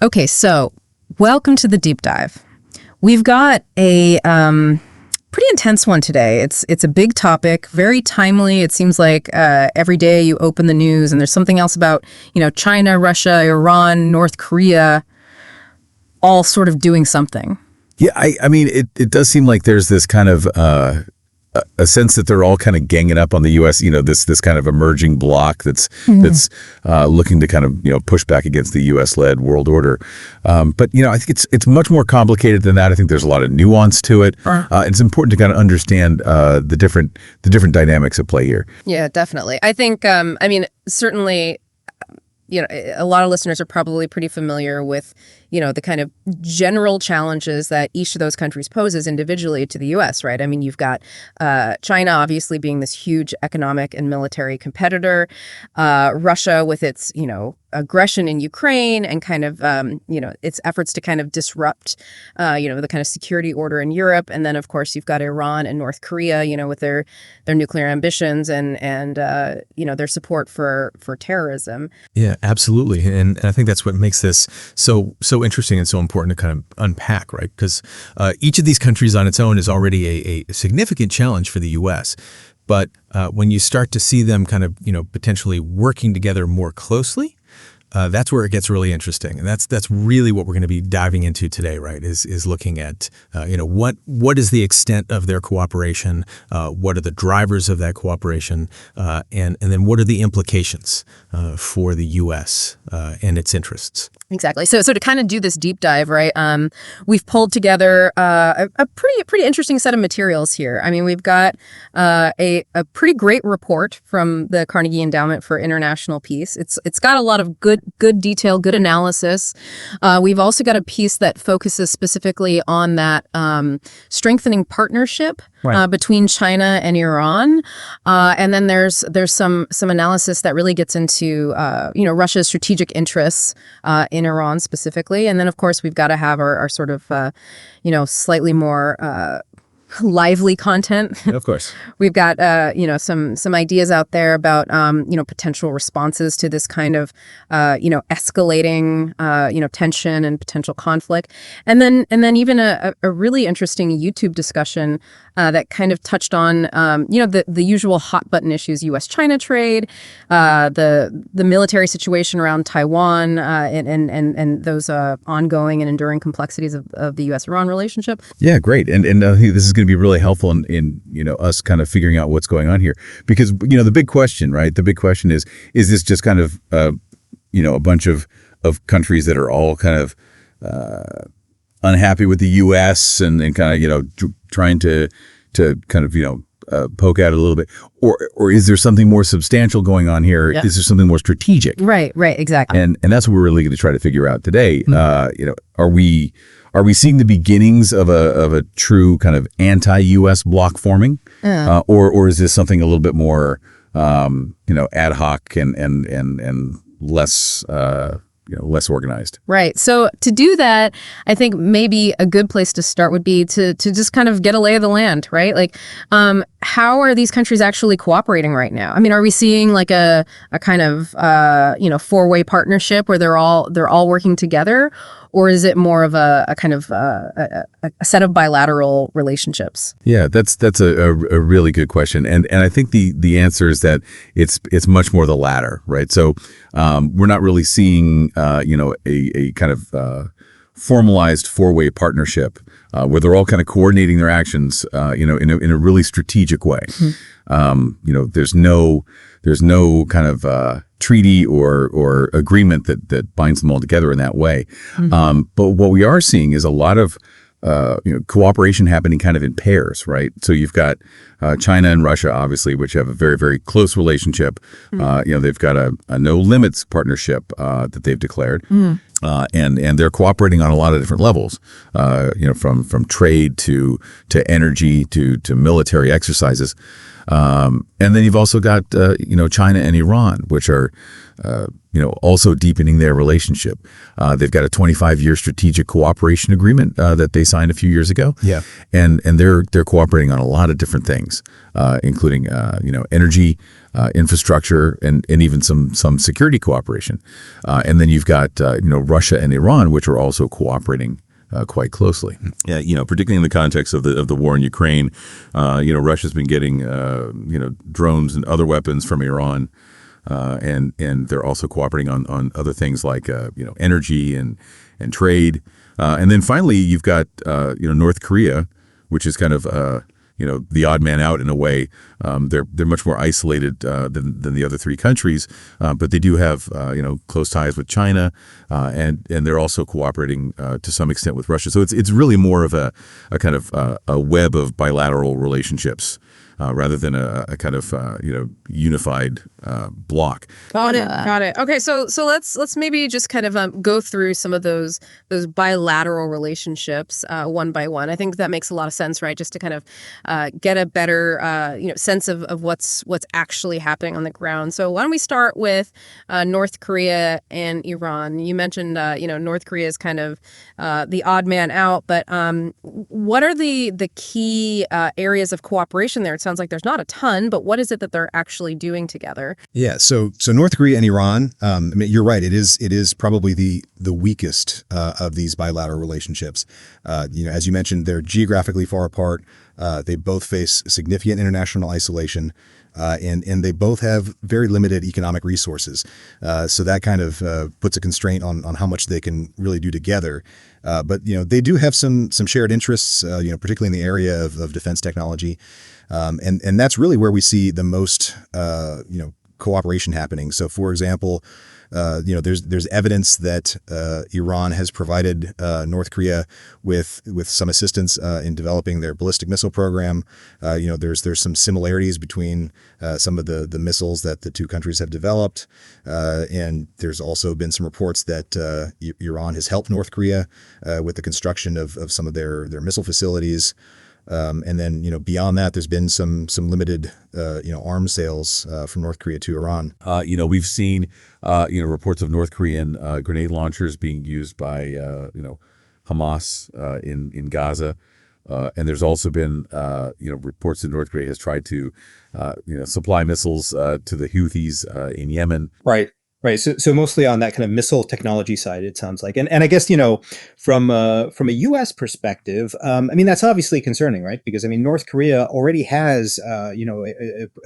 Okay, so welcome to the deep dive. We've got a pretty intense one today. It's a big topic, very timely. It seems like every day you open the news and there's something else about, China, Russia, Iran, North Korea, all sort of doing something. Yeah, I mean, it does seem like there's this kind of a sense that they're all kind of ganging up on the U.S. This kind of emerging bloc that's looking to kind of push back against the U.S.-led world order. But I think it's much more complicated than that. I think there's a lot of nuance to it. It's important to kind of understand the different dynamics at play here. Yeah, definitely. I think certainly. A lot of listeners are probably pretty familiar with, the kind of general challenges that each of those countries poses individually to the U.S., right? I mean, you've got China obviously being this huge economic and military competitor, Russia with its, aggression in Ukraine and kind of, its efforts to kind of disrupt, the kind of security order in Europe. And then, of course, you've got Iran and North Korea, with their nuclear ambitions and their support for terrorism. Yeah, absolutely. And I think that's what makes this so interesting and so important to kind of unpack, right? Because each of these countries on its own is already a significant challenge for the U.S. But when you start to see them kind of, potentially working together more closely, that's where it gets really interesting. And that's really what we're going to be diving into today, right? Is looking at, what is the extent of their cooperation? What are the drivers of that cooperation? And then what are the implications for the U.S. And its interests? Exactly. So to kind of do this deep dive, right, we've pulled together a pretty interesting set of materials here. I mean, we've got a pretty great report from the Carnegie Endowment for International Peace. It's got a lot of good detail, good analysis. We've also got a piece that focuses specifically on that strengthening partnership between China and Iran, and then there's some analysis that really gets into Russia's strategic interests in Iran specifically, and then of course we've got to have our sort of slightly more lively content. Of course. We've got, some ideas out there about, potential responses to this kind of, escalating, tension and potential conflict. And then even a really interesting YouTube discussion that kind of touched on, the usual hot button issues, U.S.-China trade, the military situation around Taiwan, and those ongoing and enduring complexities of the U.S.-Iran relationship. Yeah, great. And I think this is going to be really helpful in us kind of figuring out what's going on here, because the big question, right? The big question is this just kind of a bunch of countries that are all kind of unhappy with the U.S. and kind of trying to kind of poke at it a little bit, or is there something more substantial going on here? Yeah. Is there something more strategic? Right, exactly. And that's what we're really going to try to figure out today. Are we seeing the beginnings of a true kind of anti-U.S. bloc forming, or is this something a little bit more ad hoc and less less organized? Right. So to do that, I think maybe a good place to start would be to just kind of get a lay of the land, right? Like, how are these countries actually cooperating right now? I mean, are we seeing like a kind of four-way partnership where they're all working together, or is it more of a kind of a set of bilateral relationships? Yeah, that's a really good question, and I think the answer is that it's much more the latter, right? So we're not really seeing a kind of formalized four-way partnership where they're all kind of coordinating their actions, in a really strategic way. Mm-hmm. There's no kind of treaty or agreement that binds them all together in that way. Mm-hmm. But what we are seeing is a lot of cooperation happening kind of in pairs, right? So you've got China and Russia, obviously, which have a very, very close relationship. Mm-hmm. They've got a no limits partnership that they've declared. Mm-hmm. And they're cooperating on a lot of different levels, from trade to energy to military exercises. And then you've also got, China and Iran, which are, also deepening their relationship. They've got a 25-year strategic cooperation agreement that they signed a few years ago. Yeah. And they're cooperating on a lot of different things, including, energy, infrastructure, and even some security cooperation. And then you've got Russia and Iran, which are also cooperating quite closely. Yeah, particularly in the context of the war in Ukraine, Russia's been getting drones and other weapons from Iran, and they're also cooperating on other things like energy and trade. And then finally, you've got North Korea, which is kind of the odd man out in a way. They're much more isolated than the other three countries, but they do have close ties with China, and they're also cooperating to some extent with Russia. So it's really more of a kind of a web of bilateral relationships rather than a kind of unified block. Got it. Okay, so let's maybe just kind of go through some of those bilateral relationships one by one. I think that makes a lot of sense, right? Just to kind of get a better sense of what's actually happening on the ground. So why don't we start with North Korea and Iran? You mentioned North Korea is kind of the odd man out, but what are the key areas of cooperation there? It sounds like there's not a ton, but what is it that they're actually doing together? Yeah, so North Korea and Iran, I mean, you're right. It is probably the weakest of these bilateral relationships. As you mentioned, they're geographically far apart. They both face significant international isolation, and they both have very limited economic resources. So that kind of puts a constraint on how much they can really do together. But they do have some shared interests, particularly in the area of defense technology, and that's really where we see the most cooperation happening. So, for example, there's evidence that Iran has provided North Korea with some assistance in developing their ballistic missile program. There's some similarities between some of the missiles that the two countries have developed, and there's also been some reports that Iran has helped North Korea with the construction of some of their missile facilities. And then, beyond that, there's been some limited, arms sales from North Korea to Iran. We've seen, reports of North Korean grenade launchers being used by, Hamas in Gaza. And there's also been, reports that North Korea has tried to, supply missiles to the Houthis in Yemen. Right. Right. So mostly on that kind of missile technology side, it sounds like. And I guess, from a U.S. perspective, that's obviously concerning, right? Because, North Korea already has, a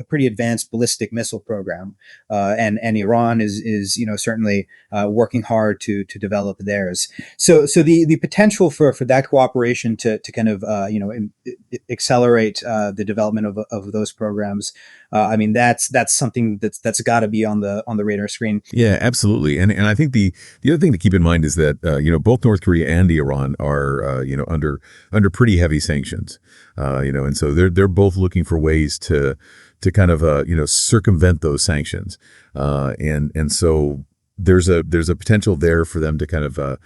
pretty advanced ballistic missile program. And Iran is certainly working hard to develop theirs. So the potential for that cooperation to kind of, accelerate the development of those programs. That's something that's got to be on the radar screen. Yeah, absolutely. And I think the other thing to keep in mind is that both North Korea and Iran are under pretty heavy sanctions. And so they're both looking for ways to kind of circumvent those sanctions. And so there's a potential there for them to kind of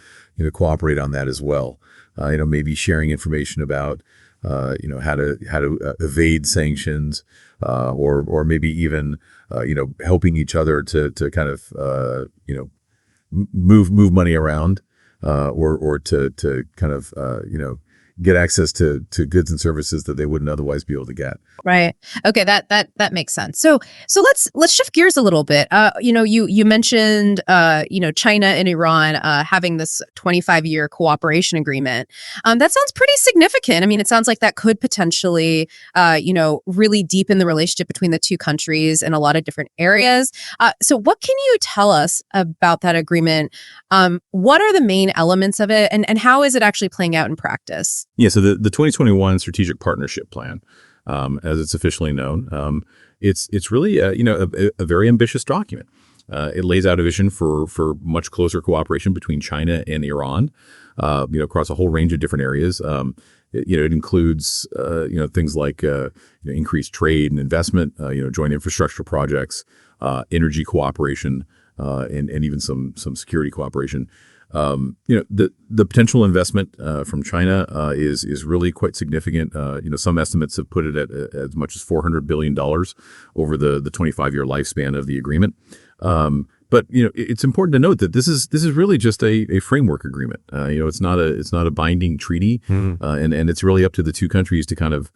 cooperate on that as well. Maybe sharing information about how to evade sanctions, or maybe even helping each other to kind of move money around, or to kind of get access to goods and services that they wouldn't otherwise be able to get. Right. Okay. That makes sense. So let's shift gears a little bit. You mentioned China and Iran having this 25-year cooperation agreement. That sounds pretty significant. It sounds like that could potentially really deepen the relationship between the two countries in a lot of different areas. So what can you tell us about that agreement? What are the main elements of it, and how is it actually playing out in practice? Yeah, so the 2021 Strategic Partnership Plan, as it's officially known, it's really a very ambitious document. It lays out a vision for much closer cooperation between China and Iran, across a whole range of different areas. It includes things like increased trade and investment, joint infrastructure projects, energy cooperation, and even some security cooperation. The potential investment from China is really quite significant. Some estimates have put it at as much as $400 billion over the 25-year lifespan of the agreement. But it's important to note that this is really just a framework agreement. It's not a binding treaty, and it's really up to the two countries to kind of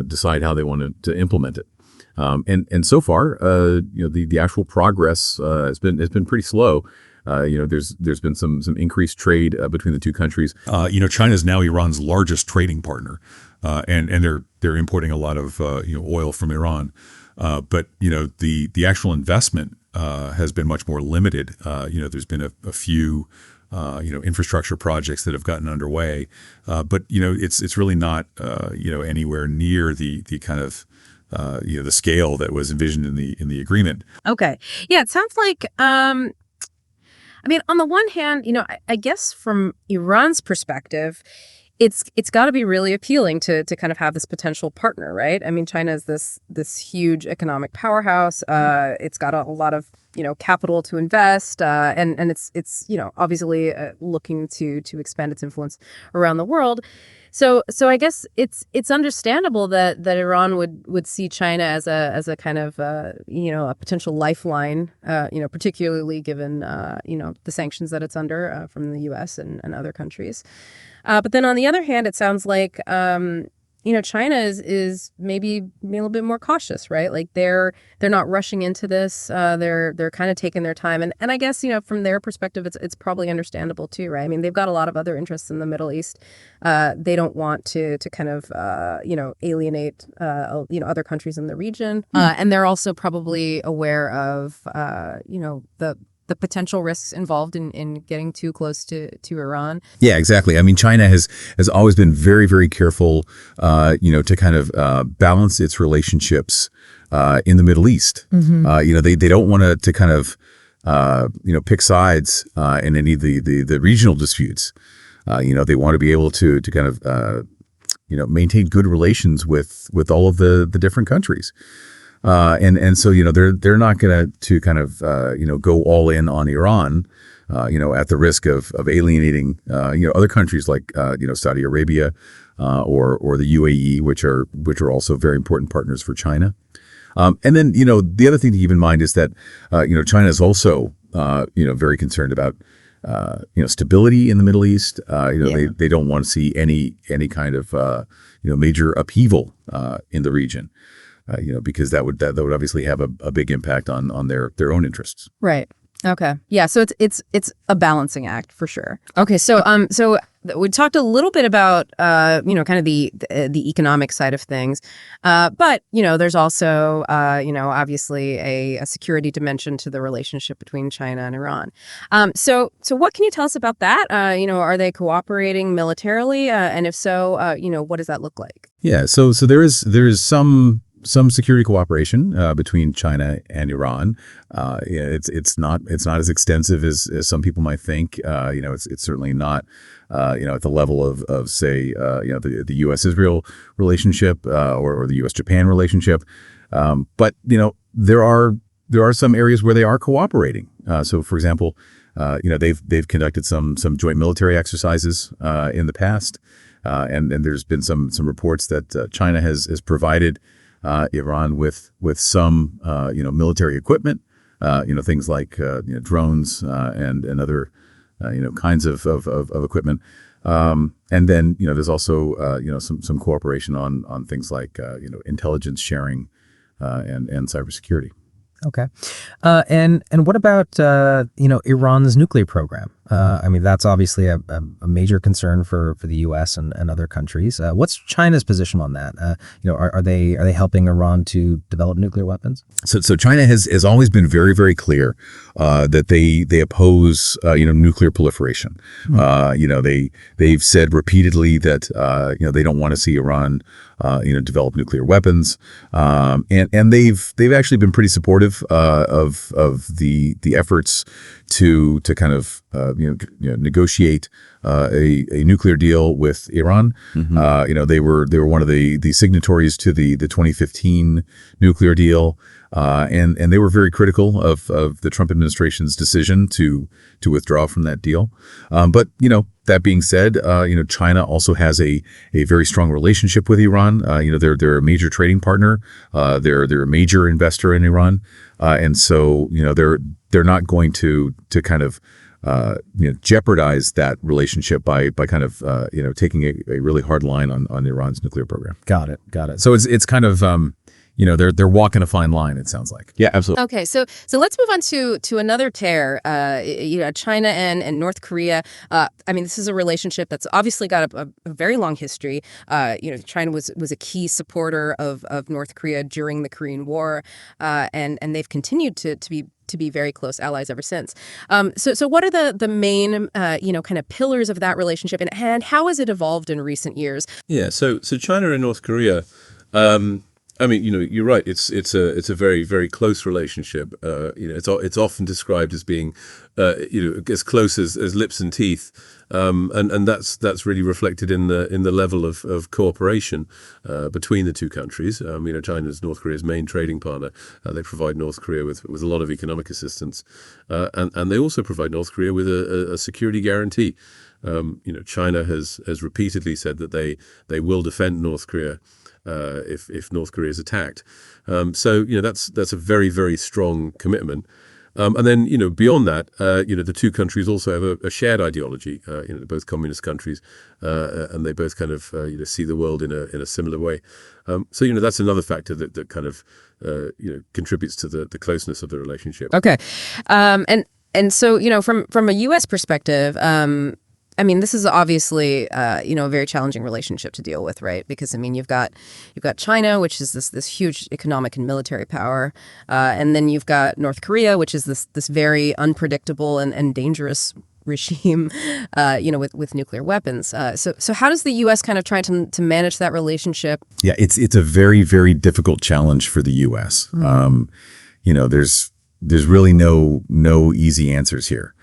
decide how they want to implement it. And so far, the actual progress has been pretty slow. There's been some increased trade between the two countries. China is now Iran's largest trading partner, and they're importing a lot of oil from Iran. But the actual investment has been much more limited. There's been a few infrastructure projects that have gotten underway, but it's really not anywhere near the kind of the scale that was envisioned in the agreement. Okay. Yeah, it sounds like, I mean, on the one hand, I guess from Iran's perspective, it's got to be really appealing to kind of have this potential partner, right? I mean, China is this huge economic powerhouse. It's got a lot of capital to invest, and it's obviously looking to expand its influence around the world. So I guess it's understandable that Iran would see China as a kind of a potential lifeline, particularly given the sanctions that it's under from the U.S. and other countries. But then on the other hand, it sounds like China is maybe a little bit more cautious, right? Like they're not rushing into this. They're kind of taking their time, and I guess from their perspective, it's probably understandable too, right? I mean, they've got a lot of other interests in the Middle East. They don't want to kind of alienate other countries in the region, and they're also probably aware of the potential risks involved in getting too close to Iran. Yeah, exactly. I mean, China has always been very, very careful, to kind of balance its relationships in the Middle East. They don't want to kind of pick sides in any of the regional disputes. They want to be able to kind of maintain good relations with all of the different countries. And so they're not going to kind of go all in on Iran, at the risk of alienating other countries like Saudi Arabia or the UAE, which are also very important partners for China. And then the other thing to keep in mind is that China is also very concerned about stability in the Middle East. They don't want to see any kind of major upheaval in the region. Because that would obviously have a big impact on their own interests. Right. Okay. Yeah. So it's a balancing act for sure. Okay. So we talked a little bit about kind of the economic side of things, but there's also obviously a security dimension to the relationship between China and Iran. So what can you tell us about that? Are they cooperating militarily, and if so, what does that look like? Yeah. So there is some security cooperation between China and Iran. It's not as extensive as some people might think. It's certainly not at the level of say the U.S.-Israel relationship or the U.S.-Japan relationship. But there are some areas where they are cooperating. So for example, they've conducted some joint military exercises in the past, and there's been some reports that China has provided Iran with some military equipment, things like drones and other kinds of equipment, and then there's also some cooperation on things like intelligence sharing and cybersecurity. Okay. And what about, Iran's nuclear program? I mean, that's obviously a major concern for the U.S. and other countries. What's China's position on that? Are they helping Iran to develop nuclear weapons? So China has always been very, very clear that they oppose nuclear proliferation. They've said repeatedly that they don't want to see Iran develop nuclear weapons, and they've actually been pretty supportive of the efforts to kind of negotiate a nuclear deal with Iran. They were one of the signatories to the 2015 nuclear deal, and they were very critical of the Trump administration's decision to withdraw from that deal. But that being said, China also has a very strong relationship with Iran. They're a major trading partner. They're a major investor in Iran, and so they're not going to kind of jeopardize that relationship by kind of taking a really hard line on Iran's nuclear program. Got it. So it's kind of they're walking a fine line, it sounds like. Yeah, absolutely. Okay, so let's move on to another tear. China and North Korea. I mean, this is a relationship that's obviously got a very long history. China was a key supporter of North Korea during the Korean War, and they've continued to be very close allies ever since. So what are the main kind of pillars of that relationship, and how has it evolved in recent years? Yeah, so China and North Korea. I mean, you're right. It's a very, very close relationship. It's often described as being, as close as lips and teeth, and that's really reflected in the level of cooperation between the two countries. China is North Korea's main trading partner. They provide North Korea with a lot of economic assistance, and they also provide North Korea with a security guarantee. China has repeatedly said that they will defend North Korea if North Korea is attacked. So that's a very, very strong commitment. And then beyond that, the two countries also have a shared ideology. They're both communist countries, and they both kind of see the world in a similar way. So that's another factor that kind of contributes to the closeness of the relationship. Okay, and so from a U.S. perspective. I mean, this is obviously, a very challenging relationship to deal with, right? Because, I mean, you've got China, which is this huge economic and military power. And then you've got North Korea, which is this very unpredictable and dangerous regime, with nuclear weapons. So how does the U.S. kind of try to manage that relationship? Yeah, it's a very, very difficult challenge for the U.S. There's really no easy answers here.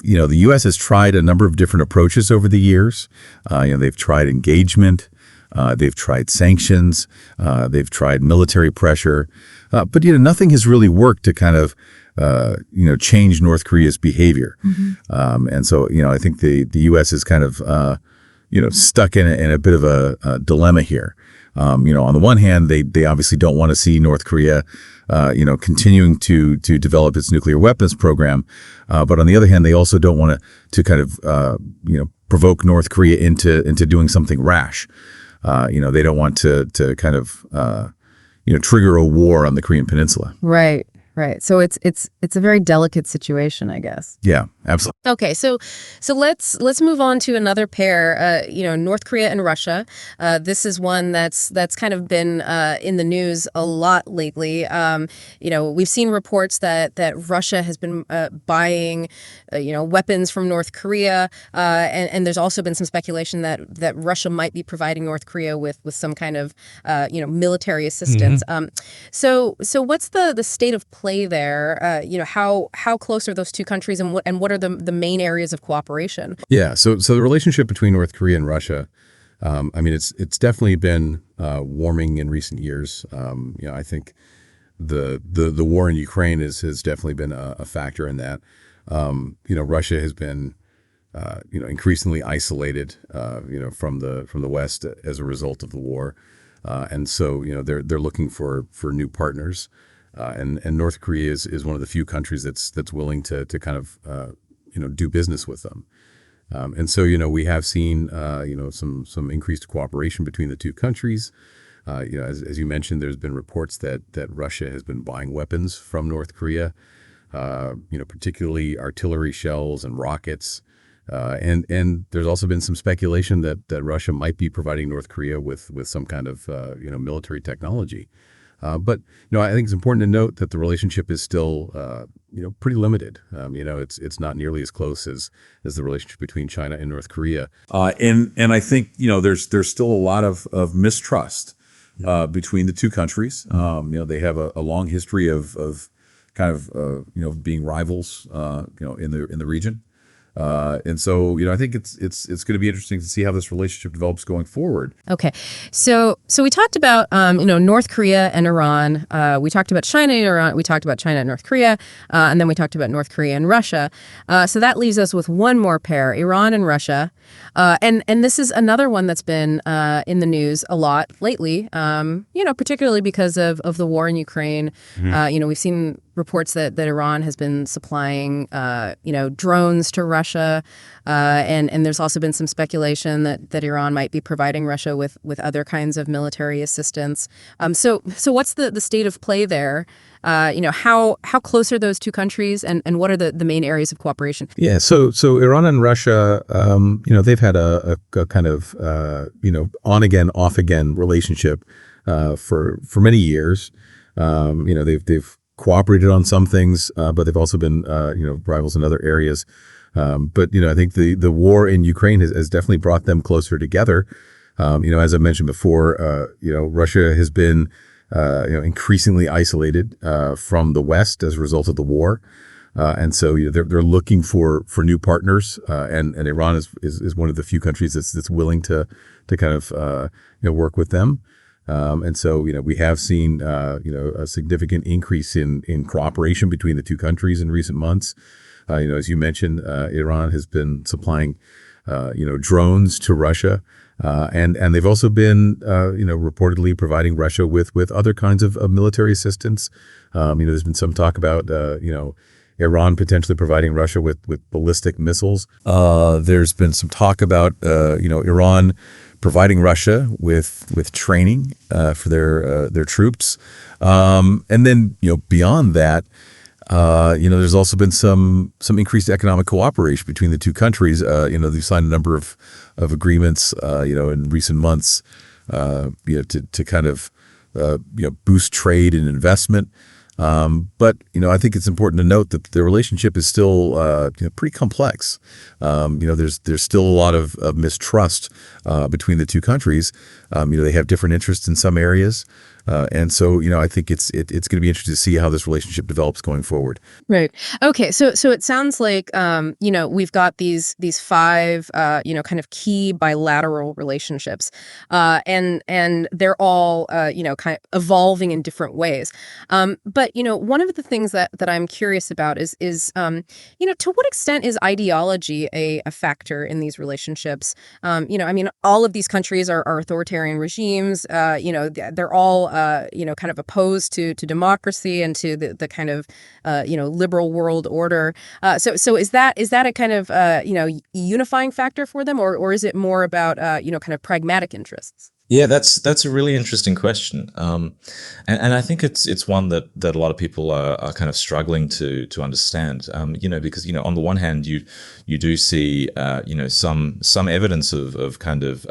The U.S. has tried a number of different approaches over the years. They've tried engagement, they've tried sanctions, they've tried military pressure, but nothing has really worked to kind of change North Korea's behavior. And so I think the U.S. is kind of stuck in a bit of a dilemma here. On the one hand, they obviously don't want to see North Korea, continuing to develop its nuclear weapons program. But on the other hand, they also don't want to kind of, provoke North Korea into doing something rash. They don't want to kind of, trigger a war on the Korean Peninsula. Right. Right. So it's a very delicate situation, I guess. Yeah, absolutely. Okay, so let's move on to another pair. North Korea and Russia. This is one that's kind of been in the news a lot lately. We've seen reports that Russia has been buying weapons from North Korea, and there's also been some speculation that Russia might be providing North Korea with some kind of military assistance. So what's the state of play there? How close are those two countries, and what are the main areas of cooperation? Yeah, so the relationship between North Korea and Russia, it's definitely been warming in recent years. I think the war in Ukraine has definitely been a factor in that. Russia has been increasingly isolated from the West as a result of the war, and so they're looking for new partners. And North Korea is one of the few countries that's willing to kind of do business with them. And so we have seen some increased cooperation between the two countries. As you mentioned, there's been reports that Russia has been buying weapons from North Korea, particularly artillery shells and rockets. And there's also been some speculation that Russia might be providing North Korea with some kind of military technology. But I think it's important to note that the relationship is still pretty limited. It's not nearly as close as the relationship between China and North Korea. And I think there's still a lot of mistrust between the two countries. They have a long history of kind of being rivals in the region. And so, I think it's going to be interesting to see how this relationship develops going forward. Okay, so we talked about North Korea and Iran. We talked about China and Iran. We talked about China and North Korea, and then we talked about North Korea and Russia. So that leaves us with one more pair: Iran and Russia. And this is another one that's been in the news a lot lately. Particularly because of the war in Ukraine. We've seen reports that Iran has been supplying, drones to Russia, and there's also been some speculation that Iran might be providing Russia with other kinds of military military assistance. So what's the state of play there? How close are those two countries, and what are the main areas of cooperation? Yeah, so Iran and Russia, they've had a kind of on again, off again relationship for many years. They've cooperated on some things, but they've also been rivals in other areas. But I think the war in Ukraine has definitely brought them closer together. As I mentioned before, Russia has been increasingly isolated from the West as a result of the war. And so they're looking for new partners, and Iran is one of the few countries that's willing to kind of work with them. And so we have seen a significant increase in cooperation between the two countries in recent months. As you mentioned, Iran has been supplying drones to Russia, and they've also been reportedly providing Russia with other kinds of military assistance. There's been some talk about Iran potentially providing Russia with ballistic missiles. There's been some talk about Iran providing Russia with training for their troops, and then beyond that, there's also been some increased economic cooperation between the two countries. They've signed a number of agreements in recent months to kind of boost trade and investment. But I think it's important to note that the relationship is still pretty complex. There's still a lot of mistrust between the two countries. They have different interests in some areas, and so I think it's going to be interesting to see how this relationship develops going forward. Right. Okay. So it sounds like we've got these five kind of key bilateral relationships, and they're all kind of evolving in different ways. But one of the things that I'm curious about is to what extent is ideology a factor in these relationships? All of these countries are authoritarian regimes. They're all kind of opposed to democracy and to the kind of liberal world order. So is that a kind of unifying factor for them, or is it more about kind of pragmatic interests? Yeah, that's a really interesting question, and I think it's one that a lot of people are kind of struggling to understand. Because on the one hand you do see some evidence of kind of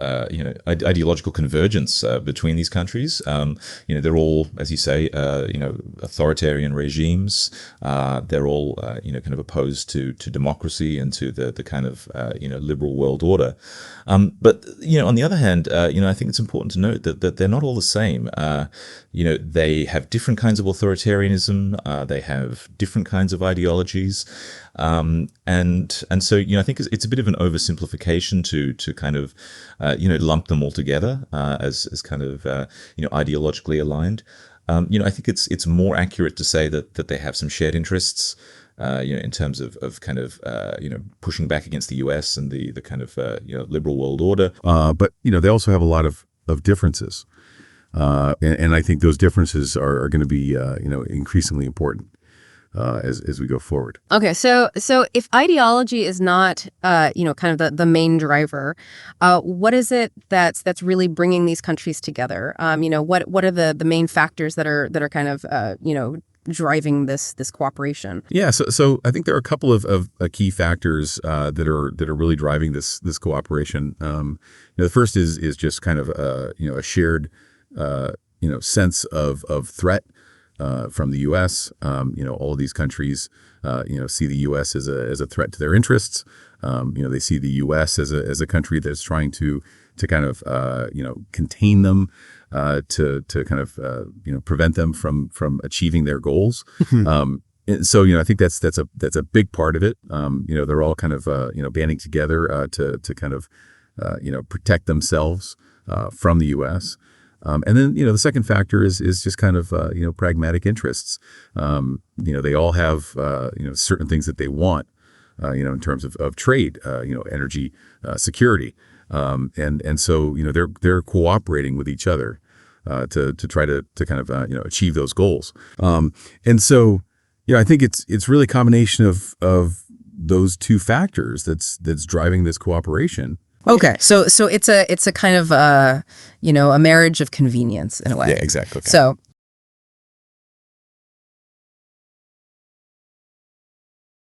ideological convergence between these countries. They're all, as you say, authoritarian regimes. They're all kind of opposed to democracy and to the kind of liberal world order. But on the other hand, I think it's important to note that they're not all the same. They have different kinds of authoritarianism. They have different kinds of ideologies, and so I think it's a bit of an oversimplification to kind of lump them all together as kind of ideologically aligned. I think it's more accurate to say that they have some shared interests. In terms of kind of pushing back against the U.S. and the kind of liberal world order, but they also have a lot of differences, and I think those differences are going to be increasingly important as we go forward. Okay, so if ideology is not kind of the main driver, what is it that's really bringing these countries together? What are the main factors that are kind of driving this cooperation? Yeah, so I think there are a couple of key factors that are really driving this cooperation. The first is just kind of a shared sense of threat from the U.S. All of these countries see the U.S. as a threat to their interests. They see the U.S. as a country that's trying to kind of contain them, to kind of prevent them from achieving their goals. And so I think that's a big part of it. They're all kind of banding together to kind of protect themselves from the U.S. And then the second factor is just kind of pragmatic interests. They all have certain things that they want in terms of trade, energy, security. And so they're cooperating with each other to try to kind of achieve those goals. And so I think it's really a combination of those two factors that's driving this cooperation. Okay, so it's a kind of a marriage of convenience in a way. Yeah, exactly. Okay. So